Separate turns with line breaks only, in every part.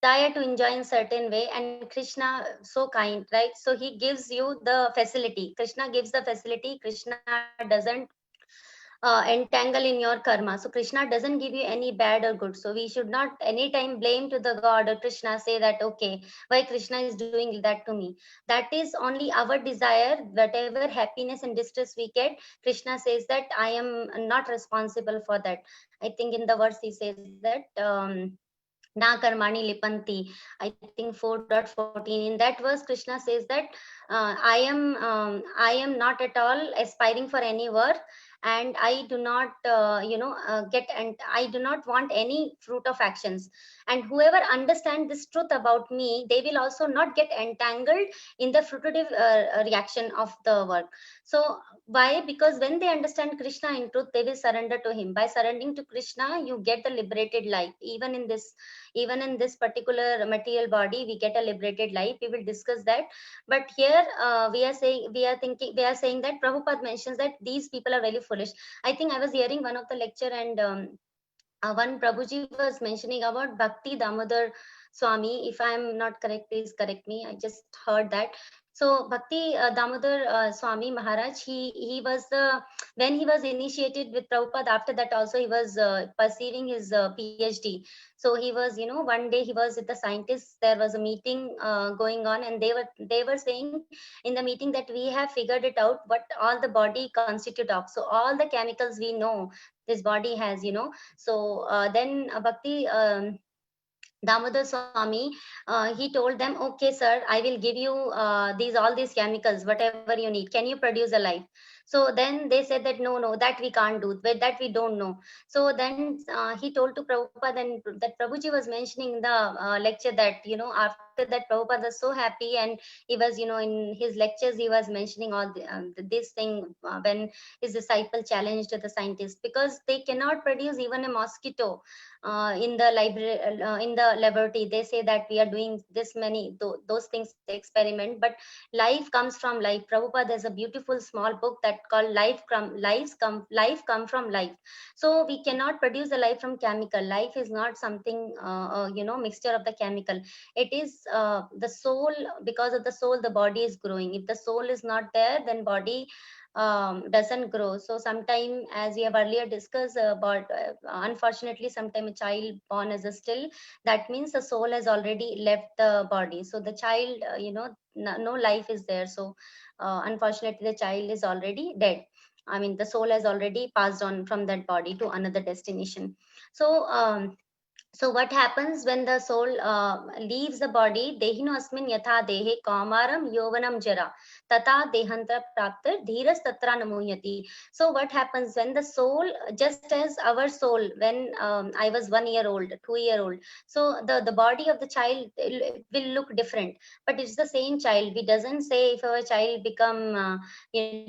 desire to enjoy in certain way, and Krishna so kind, right? So he gives you the facility. Krishna gives the facility. Krishna doesn't entangle in your karma. So Krishna doesn't give you any bad or good. So we should not anytime blame to the God or Krishna, say that okay, why Krishna is doing that to me. That is only our desire. Whatever happiness and distress we get, Krishna says that I am not responsible for that. I think in the verse he says that na karmani lipanti, I think 4.14. In that verse Krishna says that I am not at all aspiring for any work, and I do not get, and I do not want any fruit of actions. And whoever understand this truth about me, they will also not get entangled in the fruitive reaction of the work. So why? Because when they understand Krishna in truth, they will surrender to him. By surrendering to Krishna, you get the liberated life. Even in this particular material body, we get a liberated life. We will discuss that. But here we are saying that Prabhupada mentions that these people are very foolish. I think I was hearing one of the lecture, and one Prabhuji was mentioning about Bhakti Damodar Swami. If I am not correct, please correct me. I just heard that. So Bhakti Damodar Swami Maharaj, he was the, when he was initiated with Prabhupada. After that also he was pursuing his PhD. So he was, one day he was with the scientists. There was a meeting going on, and they were saying in the meeting that we have figured it out what all the body constitute of. So all the chemicals we know this body has, so then Bhakti Damodar Swami, he told them, okay, sir, I will give you all these chemicals, whatever you need. Can you produce a life? So then they said that no, no, that we can't do, that we don't know. So then he told to Prabhupada, and that Prabhuji was mentioning in the lecture that, after that Prabhupada was so happy, and he was, in his lectures, he was mentioning all this thing when his disciple challenged the scientists, because they cannot produce even a mosquito in the library, in the laboratory. They say that we are doing this many those things experiment, but life comes from life. Prabhupada has a beautiful small book that called life come from life. So we cannot produce a life from chemical. Life is not something mixture of the chemical. It is the soul. Because of the soul, the body is growing. If the soul is not there, then body doesn't grow. So sometime, as we have earlier discussed about, unfortunately sometime a child born as a still, that means the soul has already left the body. So the child, no life is there. So unfortunately the child is already dead. I mean, the soul has already passed on from that body to another destination. So what happens when the soul leaves the body? Dehino asmin yatha dehe kamaram yovanam jara tata dehantra prapta dhiras tatra namuhyati. So what happens when the soul, just as our soul, when I was 1 year old, 2 year old, so the body of the child will look different, but it's the same child. We doesn't say if our child become 10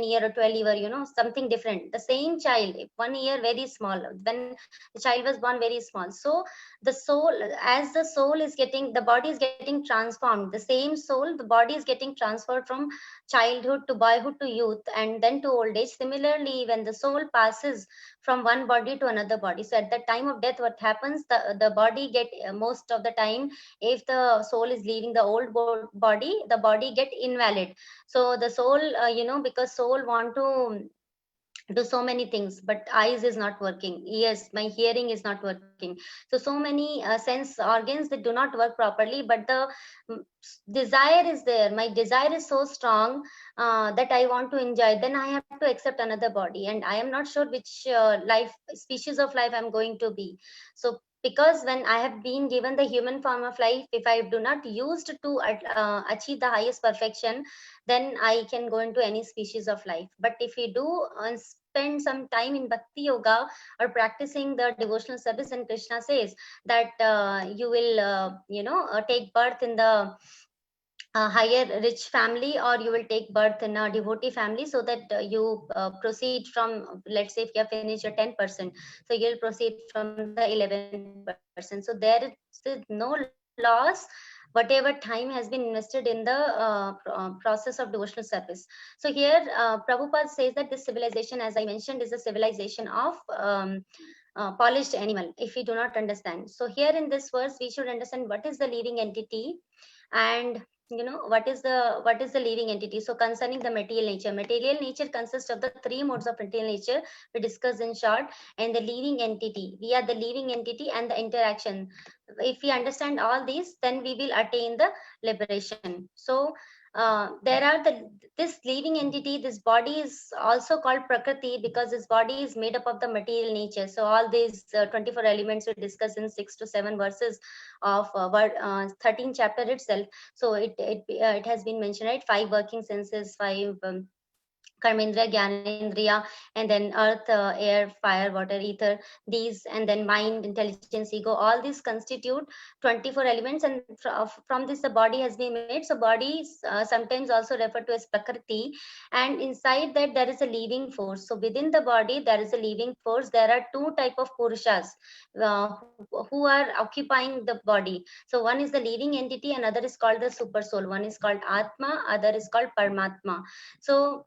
year or 12 year, something different. The same child, 1 year very small, when the child was born very small. So the soul, as the soul is getting, the body is getting transformed, the same soul, the body is getting transferred from childhood to boyhood to youth and then to old age. Similarly, when the soul passes from one body to another body, so at the time of death, what happens, the body get, most of the time, if the soul is leaving the old body, the body get invalid. So the soul, because soul want to do so many things, but eyes is not working, ears, my hearing is not working. So many sense organs that do not work properly, but the mm, desire is there. My desire is so strong that I want to enjoy, then I have to accept another body, and I am not sure which life species of life I'm going to be. So because when I have been given the human form of life, if I do not used to achieve the highest perfection, then I can go into any species of life. But if we do spend some time in bhakti yoga or practicing the devotional service, and Krishna says that you will take birth in the higher rich family, or you will take birth in a devotee family, so that you proceed from, let's say if you have finished your 10%, so you'll proceed from the 11%. So there is no loss whatever time has been invested in the process of devotional service. So here Prabhupada says that this civilization, as I mentioned, is a civilization of polished animal if we do not understand. So here in this verse we should understand what is the living entity, and what is the living entity. So concerning the material nature consists of the three modes of material nature we discussed in short, and the living entity, we are the living entity and the interaction. If we understand all these, then we will attain the liberation. So there are this living entity, this body is also called prakriti because this body is made up of the material nature. So all these 24 elements we discuss in 6 to 7 verses of 13 chapter itself. So it has been mentioned, right? Five working senses, five Karmendra, Gyanendriya, and then earth, air, fire, water, ether, these, and then mind, intelligence, ego, all these constitute 24 elements, and from this the body has been made. So body is sometimes also referred to as Prakriti, and inside that there is a living force. So within the body there is a living force. There are two type of Purushas who are occupying the body. So one is the living entity, another is called the super soul. One is called Atma, other is called Paramatma. So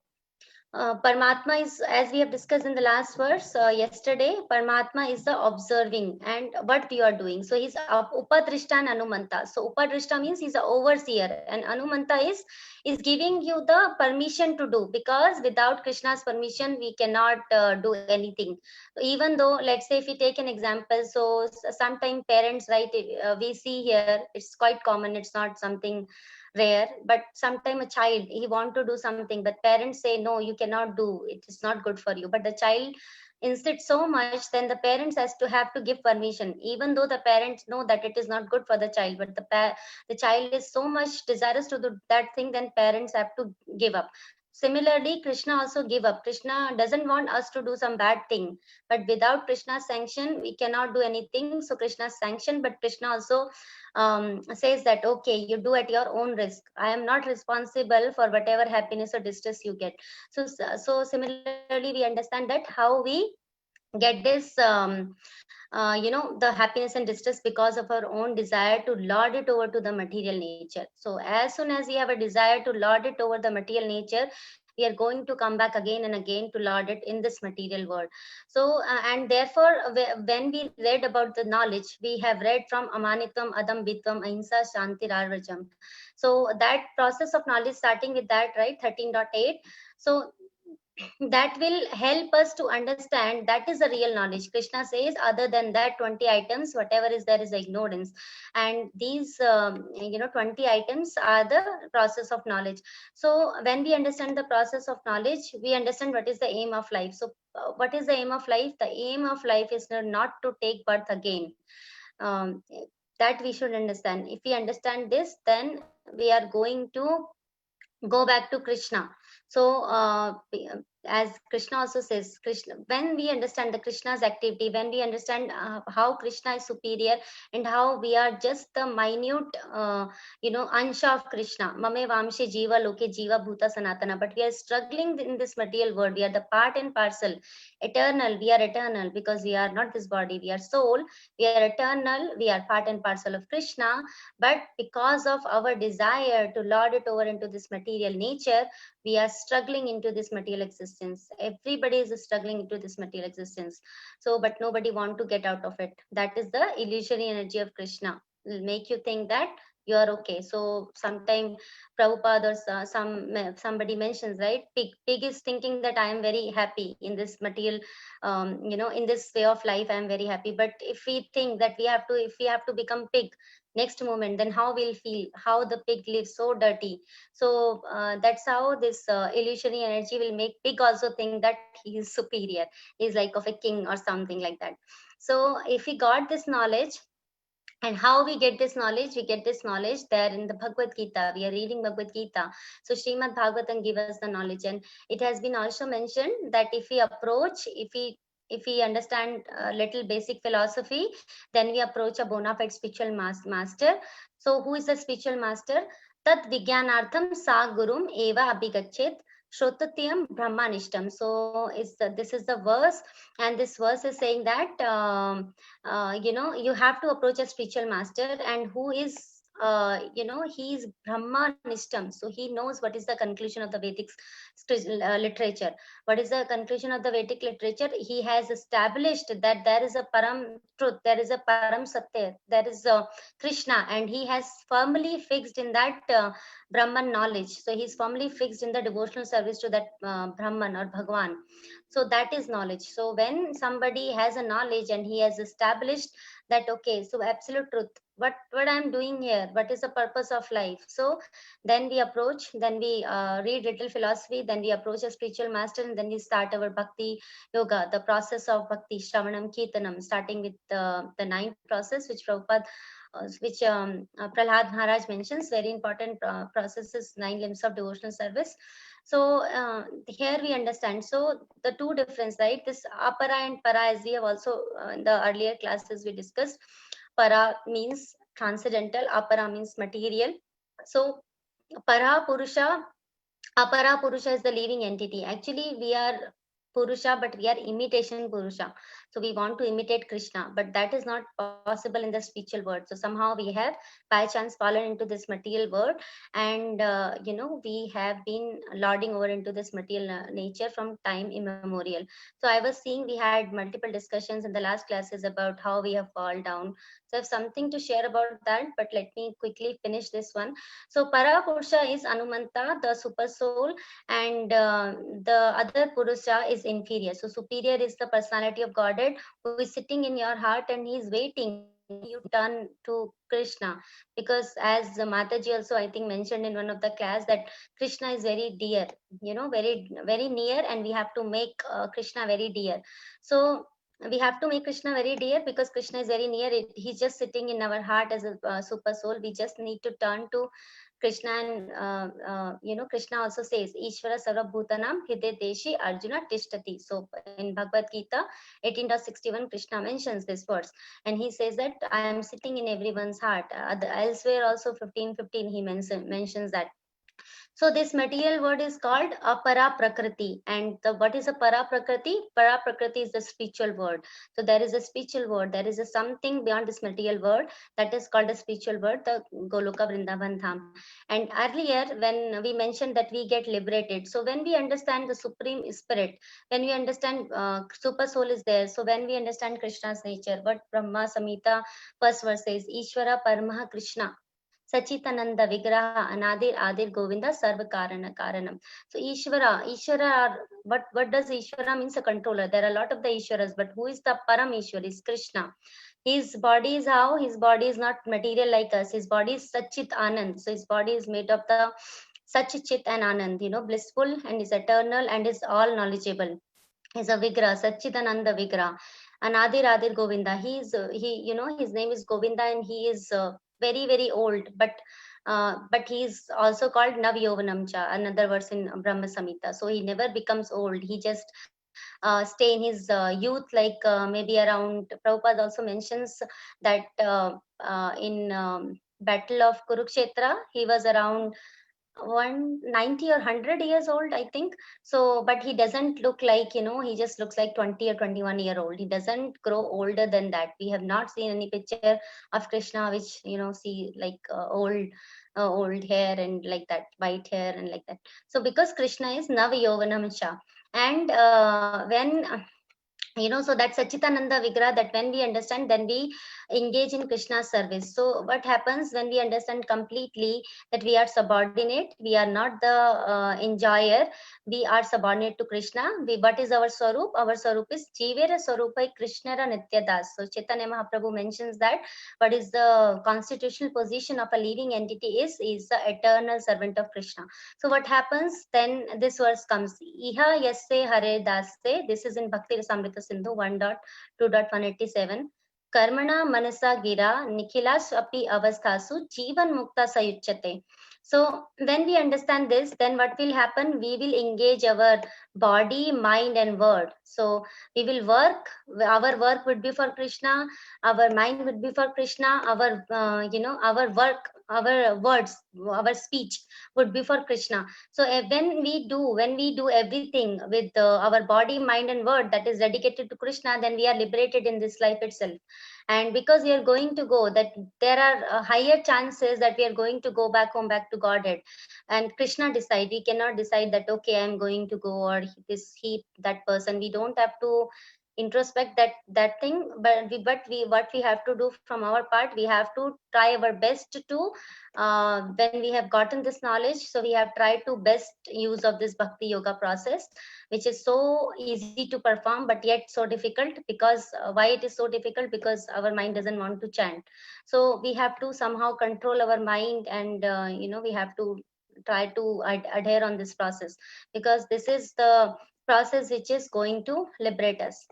Paramatma is, as we have discussed in the last verse yesterday, Paramatma is the observing and what you are doing. So he's Upadrishta and Anumanta. So Upadrishta means he's an overseer, and Anumanta is giving you the permission to do, because without Krishna's permission we cannot do anything. Even though, let's say if we take an example, so sometimes parents, right, we see here, it's quite common, it's not something rare, but sometime a child, he want to do something, but parents say no, you cannot do it, is not good for you, but the child insists so much, then the parents has to have to give permission, even though the parents know that it is not good for the child, but the child is so much desirous to do that thing, then parents have to give up. Similarly, Krishna also give up. Krishna doesn't want us to do some bad thing, but without Krishna's sanction we cannot do anything. So Krishna's sanction, but Krishna also says that okay, you do at your own risk, I am not responsible for whatever happiness or distress you get. So similarly we understand that how we get this the happiness and distress because of our own desire to lord it over to the material nature. So as soon as we have a desire to lord it over the material nature, we are going to come back again and again to lord it in this material world. So and therefore when we read about the knowledge, we have read from amanitvam, adambitvam, ahimsa, shanti, rarvajam. So that process of knowledge, starting with that, right, 13.8. So that will help us to understand that is the real knowledge. Krishna says other than that 20 items, whatever is there is ignorance, and these 20 items are the process of knowledge. So when we understand the process of knowledge, we understand what is the aim of life. So what is the aim of life? The aim of life is not to take birth again. um, that we should understand. If we understand this, then we are going to go back to Krishna. So as Krishna also says, Krishna, when we understand the Krishna's activity, when we understand how Krishna is superior and how we are just the minute ansh of Krishna, mame vamshe jiva loke jiva bhuta sanatana, but we are struggling in this material world, we are the part and parcel, eternal, we are eternal because we are not this body, we are soul, we are eternal, we are part and parcel of Krishna. But because of our desire to lord it over into this material nature, we are struggling into this material existence. Everybody is struggling into this material existence. So but nobody want to get out of it. That is the illusory energy of Krishna. Will make you think that you are okay. So sometime Prabhupada or somebody mentions, right, pig is thinking that I am very happy in this material, in this way of life I am very happy. But if we think that if we have to become pig next moment, then how we'll feel, how the pig lives so dirty. So that's how this illusionary energy will make pig also think that he is superior, he's like of a king or something like that. So if we got this knowledge, and how we get this knowledge? We get this knowledge there in the Bhagavad Gita. We are reading Bhagavad Gita. So Srimad Bhagavatam gives us the knowledge, and it has been also mentioned that if we approach, if we understand a little basic philosophy, then we approach a bona fide spiritual master. So who is the spiritual master? Tat Vijnanartham sa gurum eva abhigachet Shrotatyam Brahmanishtam. So this is the verse, and this verse is saying that you have to approach a spiritual master, and who is he is Brahma Nishtam. So he knows what is the conclusion of the Vedic literature. What is the conclusion of the Vedic literature? He has established that there is a Param truth, there is a Param Satya, there is a Krishna, and he has firmly fixed in that Brahman knowledge. So he's firmly fixed in the devotional service to that Brahman or Bhagwan. So that is knowledge. So when somebody has a knowledge and he has established that, okay, so absolute truth, what I'm doing here, what is the purpose of life? So then we approach, then we read little philosophy, then we approach a spiritual master, and then we start our bhakti yoga, the process of bhakti, Shravanam, Kirtanam, starting with the ninth process, which Prabhupada which Prahlad Maharaj mentions, very important processes, 9 limbs of devotional service. So here we understand. So the two difference, right? This apara and para, as we have also in the earlier classes we discussed. Para means transcendental, apara means material. So para purusha, apara purusha is the living entity. Actually, we are Purusha, but we are imitation Purusha. So we want to imitate Krishna, but that is not possible in the spiritual world. So somehow we have by chance fallen into this material world, and we have been lording over into this material nature from time immemorial. So I was seeing we had multiple discussions in the last classes about how we have fallen down. So I have something to share about that, but let me quickly finish this one. So Para Purusha is Anumanta, the super soul, and the other Purusha is inferior. So superior is the personality of Godhead who is sitting in your heart, and he is waiting you turn to Krishna. Because as Mataji also I think mentioned in one of the class that Krishna is very dear, very very near, and we have to make Krishna very dear. So we have to make Krishna very dear because Krishna is very near. He's just sitting in our heart as a super soul. We just need to turn to Krishna, and Krishna also says, Ishvara Sarvabhutanam Hide Deshi Arjuna Tishtati. So in Bhagavad Gita 18.61, Krishna mentions these words. And he says that I am sitting in everyone's heart. Elsewhere also 15:15 he mentions that. So this material word is called apara prakriti. And what is a para prakriti? Para prakriti is the spiritual word. So there is a spiritual word. There is a something beyond this material word that is called a spiritual word, the Goloka Vrindavan Dham. And earlier when we mentioned that we get liberated. So when we understand the Supreme Spirit, when we understand Super Soul is there. So when we understand Krishna's nature, what Brahma Samhita first verse says, Ishvara Paramaha Krishna. Sachitananda Vigraha Anadir Adir Govinda Sarva Karana Karanam. So Ishvara, what does Ishvara means? A controller. There are a lot of the Ishwaras, but who is the Param Ishwar? Is Krishna. His body is how? His body is not material like us. His body is Sachit Anand. So his body is made of the Sachit and Anand, blissful and is eternal and is all knowledgeable. He's a Vigra, Sachidananda Vigra. Anadir Adir Govinda. His name is Govinda, and he is very very old, but he is also called Navyovanamcha, another verse in Brahma Samhita. So he never becomes old. He just stay in his youth, like maybe around. Prabhupada also mentions that in Battle of Kurukshetra, he was around 190 or 100 years old, I think. So but he doesn't look like, he just looks like 20 or 21-year old. He doesn't grow older than that. We have not seen any picture of Krishna which see like old hair and like that, white hair and like that. So because Krishna is Navayovanamcha, and so that's Sachitananda Vigraha, that when we understand, then we engage in Krishna's service. So what happens when we understand completely that we are subordinate, we are not the enjoyer, we are subordinate to Krishna. What is our Swarup? Our Swarup is Jivera Swarupai Krishnara Nityadas. So Chaitanya Mahaprabhu mentions that what is the constitutional position of a living entity is the eternal servant of Krishna. So what happens then? This verse comes, Iha Yasse Hare Dasse. This is in Bhakti Rasamrita Sindhu 1.2.187. Karmana Manasa Gira Nikhilas Api Avasthasu Jivan Mukta Sayuchate. So when we understand this, then what will happen? We will engage our body, mind, and word. So we will work. Our work would be for Krishna. Our mind would be for Krishna. Our our work our words, our speech would be for Krishna. So when we do everything with our body, mind and word that is dedicated to Krishna, then we are liberated in this life itself. And because we are going to go, that there are higher chances that we are going to go back home, back to Godhead. And Krishna decide, we cannot decide that okay, I'm going to go, or this he that person. We don't have to introspect that thing, but we what we have to do from our part, we have to try our best to when we have gotten this knowledge, so we have tried to best use of this bhakti yoga process, which is so easy to perform but yet so difficult. Because why it is so difficult? Because our mind doesn't want to chant. So we have to somehow control our mind, and we have to try to adhere on this process, because this is the process which is going to liberate us.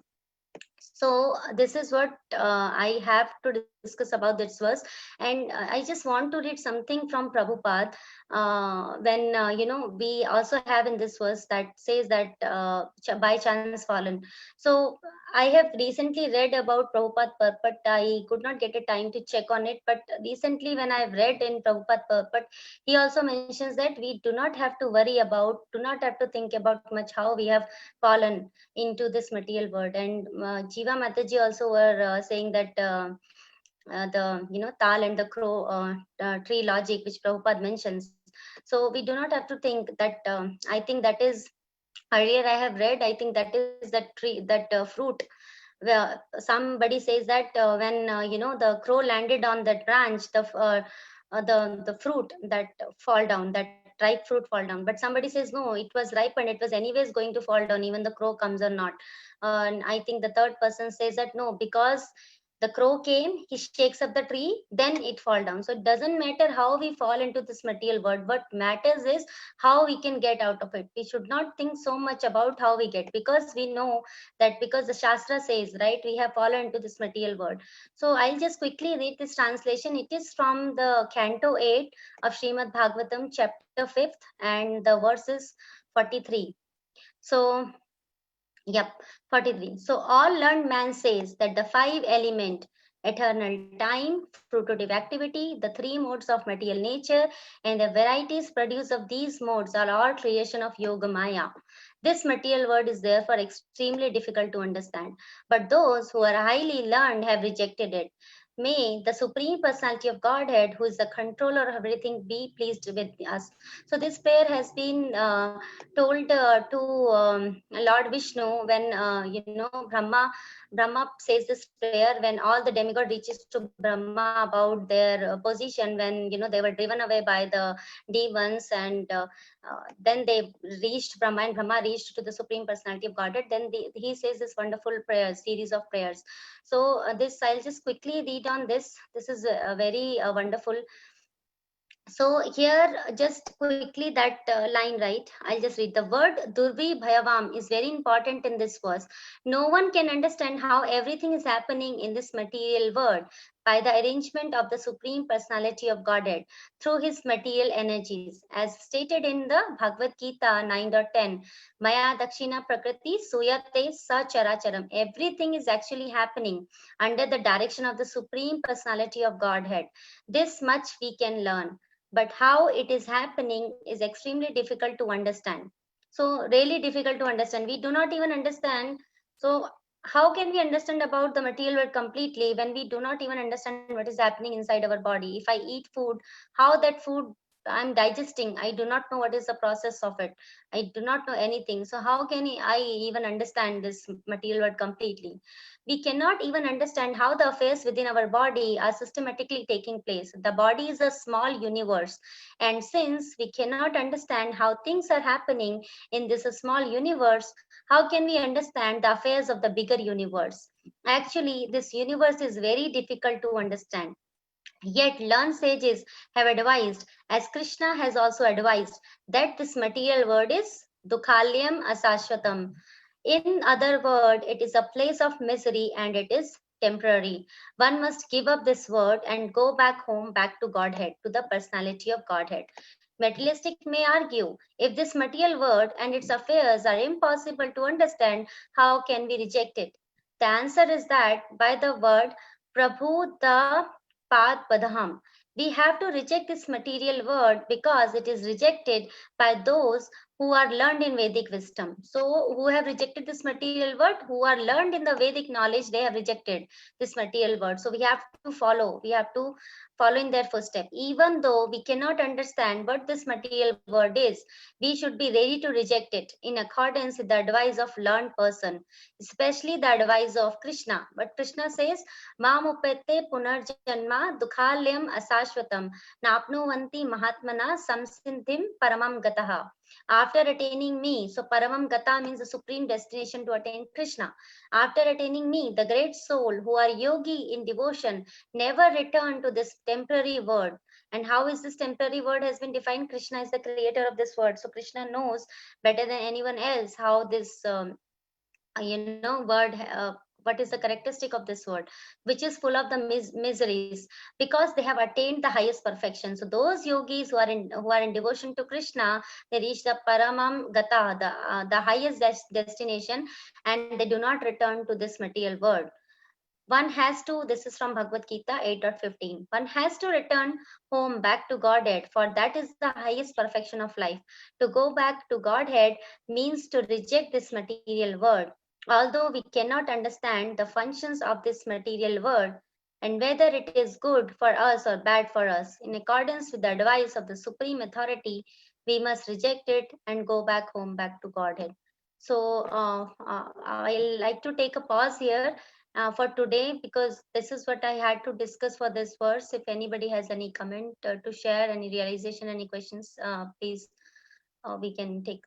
So this is what I have to discuss about this verse. And I just want to read something from Prabhupada. When we also have in this verse that says that by chance fallen. So I have recently read about Prabhupada Purport. I could not get a time to check on it, but recently when I've read in Prabhupada Purport, he also mentions that we do not have to worry about, do not have to think about much how we have fallen into this material world. And Jiva Mataji also were saying that the tal and the crow tree logic, which Prabhupada mentions. So we do not have to think that. I think that is earlier I have read. I think that is that tree, that fruit. Where somebody says that when the crow landed on that branch, the fruit that fall down, that ripe fruit fall down. But somebody says no, it was ripened, it was anyways going to fall down, even the crow comes or not. And I think the third person says that no, because the crow came, he shakes up the tree, then it fall down. So it doesn't matter how we fall into this material world. What matters is how we can get out of it. We should not think so much about how we get, because we know that, because the Shastra says, right, we have fallen into this material world. So I'll just quickly read this translation. It is from the Canto 8 of Srimad Bhagavatam, chapter 5th, and the verse is 43. So yep, 43. So all learned man says that the five element, eternal time, fruitive activity, the three modes of material nature, and the varieties produced of these modes are all creation of Yoga Maya. This material world is therefore extremely difficult to understand, but those who are highly learned have rejected it. May the Supreme Personality of Godhead, who is the controller of everything, be pleased with us. So this prayer has been told to Lord Vishnu when Brahma says this prayer when all the demigod reaches to Brahma about their position, when they were driven away by the demons, and then they reached Brahma, and Brahma reached to the Supreme Personality of Godhead. Then he says this wonderful prayer, series of prayers. So this I'll just quickly read on this. This is a very wonderful. So here, just quickly that line, right? I'll just read. The word Durvi Bhayavam is very important in this verse. No one can understand how everything is happening in this material world by the arrangement of the Supreme Personality of Godhead through his material energies. As stated in the Bhagavad Gita 9.10, Maya Dakshina Prakriti Suyate Sa Characharam. Everything is actually happening under the direction of the Supreme Personality of Godhead. This much we can learn, but how it is happening is extremely difficult to understand. So really difficult to understand. We do not even understand. So how can we understand about the material world completely when we do not even understand what is happening inside our body? If I eat food, how that food I'm digesting, I do not know what is the process of it. I do not know anything. So how can I even understand this material world completely? We cannot even understand how the affairs within our body are systematically taking place. The body is a small universe. And since we cannot understand how things are happening in this small universe, how can we understand the affairs of the bigger universe? Actually, this universe is very difficult to understand. Yet learned sages have advised, as Krishna has also advised, that this material world is dukhalyam asashvatam. In other word, it is a place of misery and it is temporary. One must give up this world and go back home, back to Godhead, to the personality of Godhead. Materialistic may argue, if this material world and its affairs are impossible to understand, how can we reject it? The answer is that by the word Prabhu the Pad Padham, We have to reject this material world because it is rejected by those who are learned in Vedic wisdom. So who have rejected this material world, who are learned in the Vedic knowledge, they have rejected this material world. So we have to follow, in their footsteps. Even though we cannot understand what this material world is, we should be ready to reject it in accordance with the advice of learned person, especially the advice of Krishna. But Krishna says, Mam upete punarjanma dukhalyam asashvatam napnuvanti mahatmana samsinthim paramam gataha. After attaining me, so paramam gata means the supreme destination to attain Krishna. After attaining me, the great soul who are yogi in devotion never return to this temporary world. And how is this temporary world has been defined? Krishna is the creator of this world. So Krishna knows better than anyone else how this word what is the characteristic of this word, which is full of the miseries, because they have attained the highest perfection. So those yogis who are in devotion to Krishna, they reach the paramam gata, the highest destination, and they do not return to this material world. One has to, this is from Bhagavad Gita 8.15, one has to return home back to Godhead, for that is the highest perfection of life. To go back to Godhead means to reject this material world. Although we cannot understand the functions of this material world and whether it is good for us or bad for us, in accordance with the advice of the Supreme Authority, we must reject it and go back home, back to Godhead. So I'll like to take a pause here for today, because this is what I had to discuss for this verse. If anybody has any comment to share, any realization, any questions, please, we can take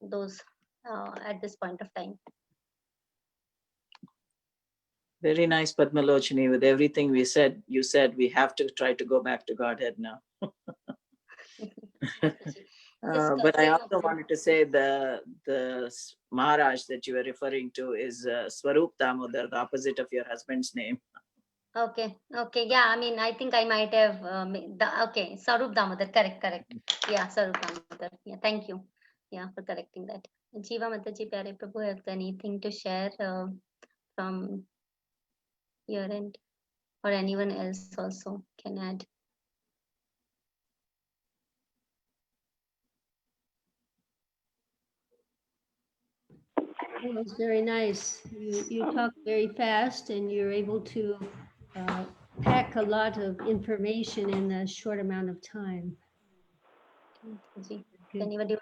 those at this point of time.
Very nice, Padmalochini. With everything you said, we have to try to go back to Godhead now. But I also wanted to say the Maharaj that you were referring to is Swarup Damodar, the opposite of your husband's name.
Okay. Yeah, I mean, I think I might have, okay, Sarup Damodar, correct. Yeah, Sarup Damodar. Yeah, thank you. Yeah, for correcting that. Jiva Mataji, Pyare Prabhu, have anything to share from your end, or anyone else also can add?
It was very nice. You talk very fast, and you're able to pack a lot of information in a short amount of time.
Anybody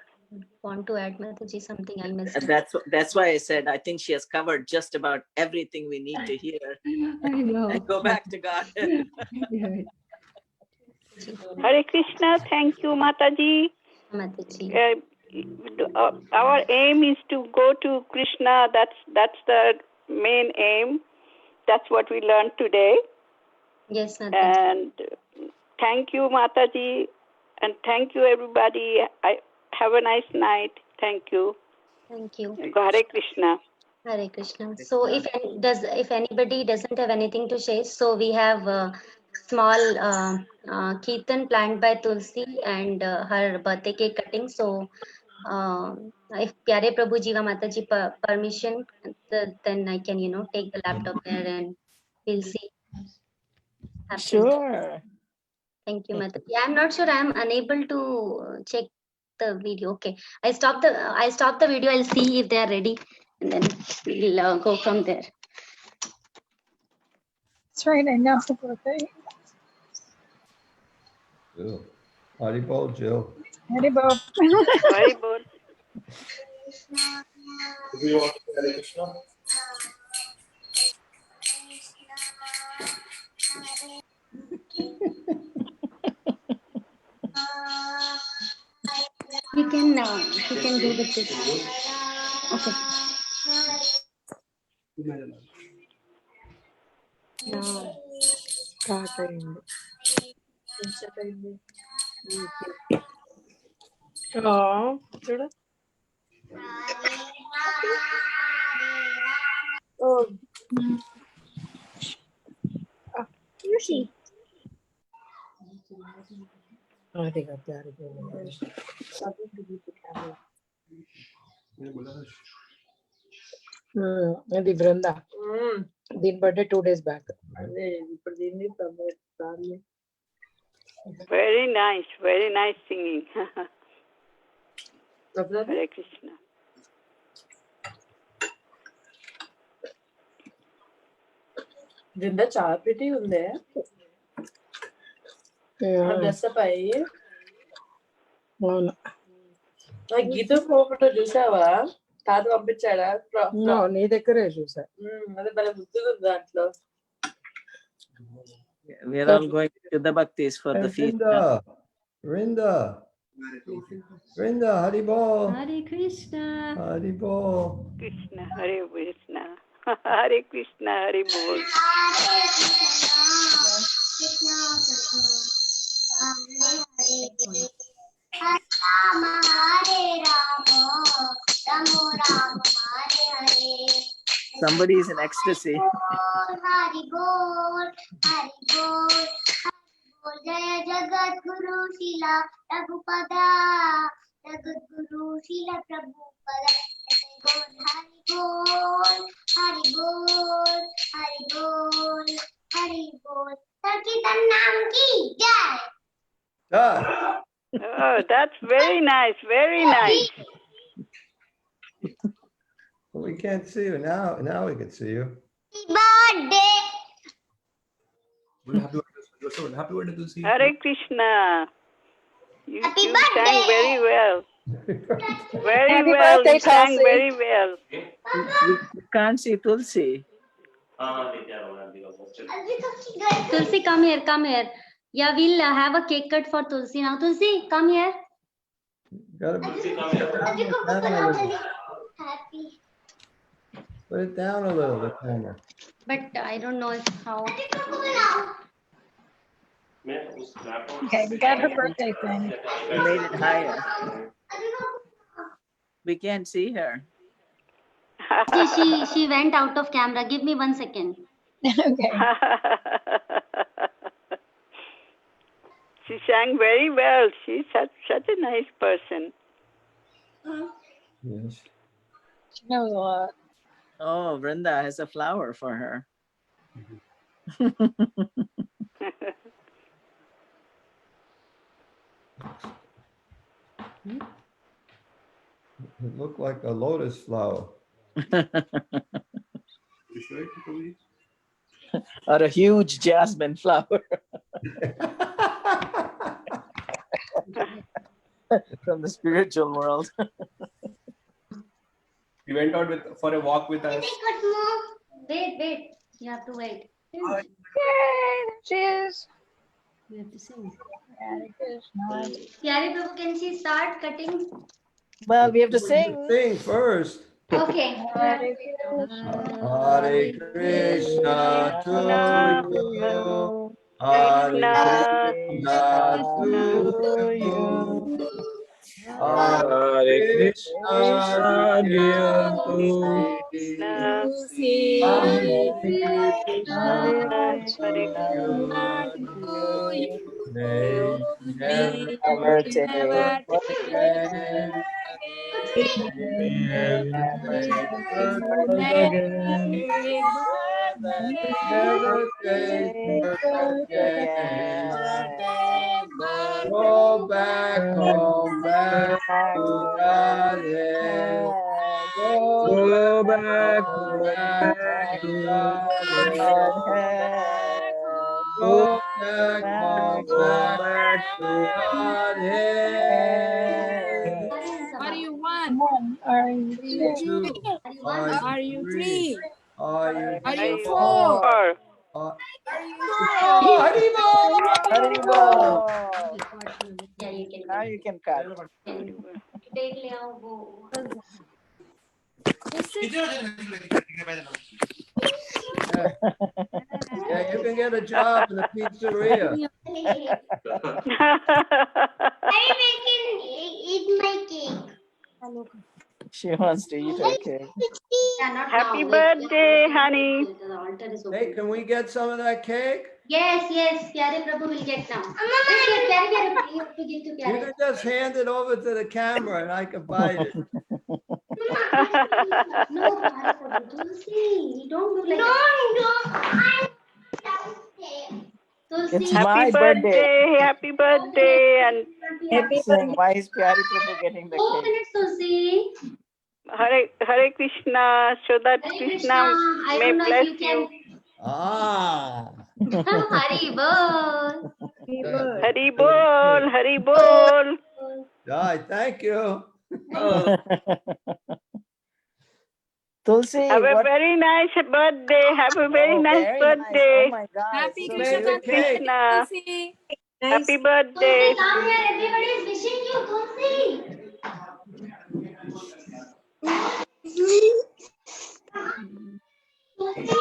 want to add, Mataji, something I missed?
That's why I said I think she has covered just about everything we need to hear.
I know.
And go back to God.
Hare Krishna. Thank you, Mataji.
Mataji.
Our aim is to go to Krishna. That's the main aim. That's what we learned today.
Yes, Mataji.
And thank you, Mataji, and thank you, everybody. Have a nice night. Thank you.
Thank you.
Hare Krishna.
Hare Krishna. So if anybody doesn't have anything to say, so we have a small kirtan planned by Tulsi and her birthday cake cutting. So if Pyare Prabhu Jiva Mataji permission, then I can, take the laptop there and we'll see.
Sure.
Thank you, Mataji. I'm not sure. I'm unable to check the video. Okay, I stopped the video. I'll see if they are ready, and then we'll go from there.
That's right. I know. Birthday.
Jill. Haribol, Jill.
Haribol.
Haribol.
Do you want to Hare Krishna?
We can do the trick. Okay.
Yoshi.
I think I've got it. Maybe Brenda. Din birthday 2 days back.
Very nice singing. Hare Krishna.
Brinda చాలా pretty ఉందే. Dress up అయ్యి
అవును.
గీత photo చూసావా? తాత పంపించాడా?
No, నీ దగ్గరే చూసా.
అదే భలే ముద్దుగా ఉంది దాంట్లో. We are all going to the bhaktis for the feast.
Vrinda, Hari Bol.
Hare Krishna.
Hari Bol.
Krishna, Hare Krishna. Hare Krishna, Hare Bol.
Somebody is in ecstasy.
Hari Bol, Hari Bol, Jaya Jagat Guru Shila Prabhupada, Jagat Guru Shila Prabhupada. Hari Bol, Hari Bol, Hari Bol, Hari Bol. Sarkitan Naam ki Jai.
Oh, that's very nice, very nice.
We can't see you now. Now we can see you.
Happy birthday.
Happy birthday to see you.
Hare Krishna. You
Happy
sang
birthday.
very well. Very
Happy
well.
birthday,
You sang
Tulsi.
very well.
We can't see Tulsi.
Tulsi, come here, come here. Yeah, we'll have a cake cut for Tulsi now. Tulsi, come here.
Gotta put it down a little.
Happy.
Put it down a little, the camera.
But I don't know if how.
Okay, we got her birthday thing.
We made it higher. We can't see her.
She went out of camera. Give me 1 second.
Okay.
She sang very well. She's such a nice person.
Yes.
She knows a lot.
Oh, Vrinda has a flower for her.
It looked like a lotus flower.
You sure it took a week?
Or a huge jasmine flower from the spiritual world.
We went out for a walk with us.
Wait. You have to wait.
Yay, there she is.
We have to sing.
Hare Krishna.
Pyare Prabhu, can she start cutting?
Well, we have to sing.
Sing first.
Okay.
Hare Krishna.
Hare Krishna to you. Hare Krishna to you. Hare Krishna dear
Krishna,
Hare
Krishna, Hare
Never take
Go back home, back to Godhead. Go back home, back to Godhead. Go back home, back to Godhead.
What do you want? One. Are you two?
Are you three? Are you
four?
Haribo!
Haribo!
Yeah, you can.
Now you can cut.
Take Leo, go.
Yeah, you can get a job in the pizzeria.
I eat my cake.
She wants to eat her cake.
Yeah, not
Happy
now.
birthday, honey.
The altar is open.
Hey, can we get some of that cake?
Yes, Pyare Prabhu will get now. Pyare, you have to give to
You
Pyare.
can just hand it over to the camera and I can bite it.
No, Pyare Prabhu, don't see. Don't do like that.
It's
Tulsi.
my
Happy birthday, happy birthday, and
Why is Pyari Prabhu getting the
4
cake?
minutes, Tulsi.
Hare Krishna, so that
Hare
Krishna
I
may
don't know if
bless
you
you.
can.
Ah.
Hari bol.
Hari bol, Hari bol.
Jai, thank you.
Tulsi,
Have a
what?
very nice birthday. Have a very
Oh,
nice
very
birthday.
Oh my God.
Happy
So
Krishna
beautiful.
cake.
Krishna.
Tulsi.
Happy
Tulsi,
birthday.
come here. Everybody is wishing you, Tulsi. Tulsi.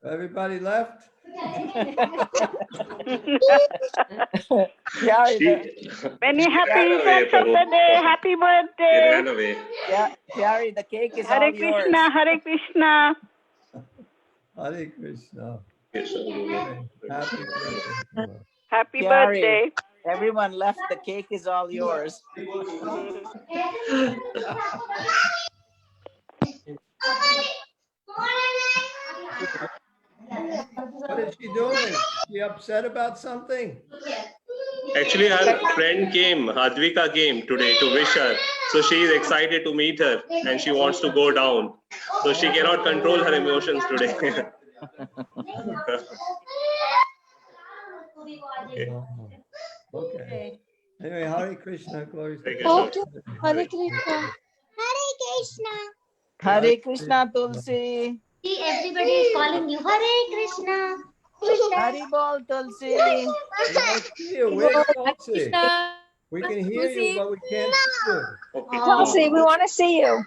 Everybody left?
Pyari,
Many
He
happy
ran away,
returns of
Prabhu.
the day. Happy
He
birthday.
ran away.
Pyari, the cake is all
Hare
yours.
Krishna, Hare Krishna.
Hare Krishna.
Yes, sir.
Happy birthday.
Happy
Pyari,
birthday.
everyone left. The cake is all yours.
What is she doing? She upset about something?
Actually, her friend came, Advika came today to wish her. So she is excited to meet her and she wants to go down. So she cannot control her emotions today.
Okay. Anyway, Hare Krishna, glory to
Hare
God.
Krishna.
Hare Krishna.
Hare Krishna, Tulsi.
See, everybody is calling you Hare Krishna.
Hari bol, Tulsi.
We don't see you. Where's
Hare
Tulsi?
Krishna.
We can hear you, but we can't see you.
Tulsi, we want to see you.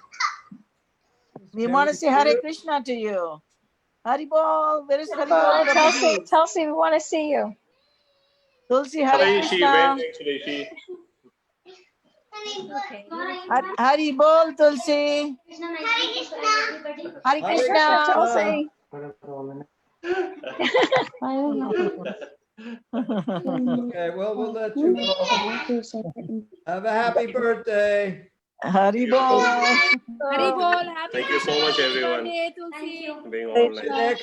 We
Can
want
we
to say
see
Hare
you?
Krishna to you. Hari bol. Where is Hari bol? Prabhuji?
Tulsi, we want to see you.
Tulsi, Hare
She
Krishna.
went actually. She
Hari bol, Tulsi. Hare
Hare
Krishna.
Tulsi.
Okay, well, we'll let you go. Have a happy birthday.
Hari bol.
Hari bol. Happy
Thank you so much, everyone.
birthday, Tulsi.
Being
See
online.
you next